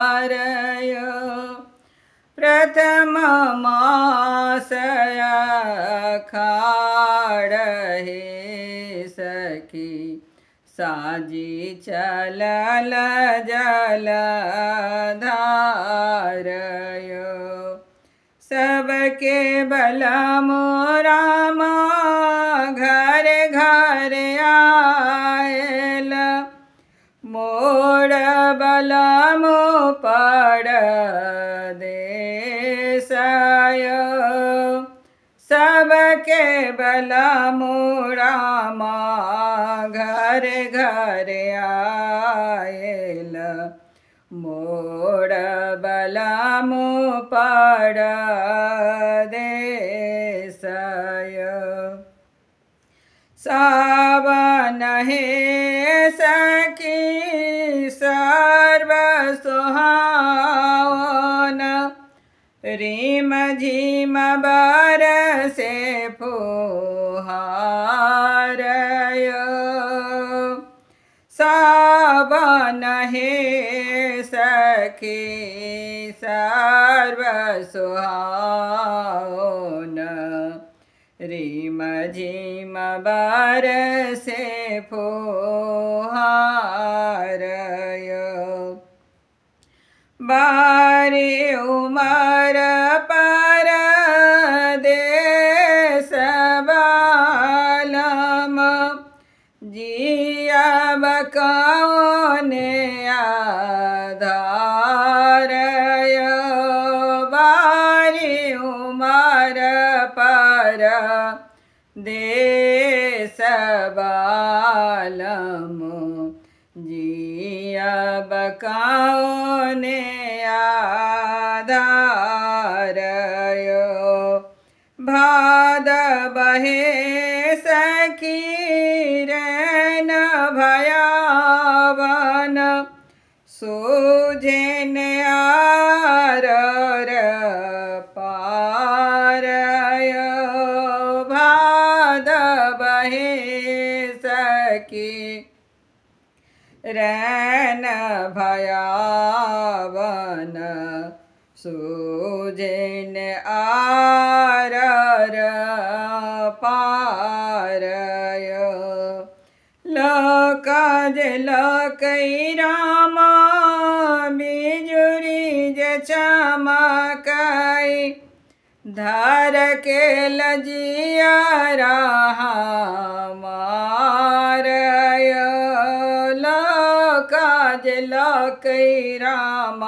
रय प्रथम मासया खाड़ हे सखी साजी चलल जलधारय सबके बला मोराम घर घर आयल मोड़ बलम पड़ देशय सबके बलम राम घर घर आयल मोड़ बलम पड़ देशय सावन हे सखी सर्व सुहावन रिम झिम बरसे फुहारय सावन हे सखी सर्व सुहावन रिम झिम बरसे फुहारय बारी उमर पर देश बालम जियब कौने आधारय बारी उमर पर देश बालम जियब कौने आधारय भाद बहे सखी रैन भयावन सूझेन आरर पारय भाद बहे सखी रैन भयावन सूझेन आरर पारय लोकज लोकै रामा बिजुरी जे चमकै धर के लजिया हमारय लोकज लोकै रामा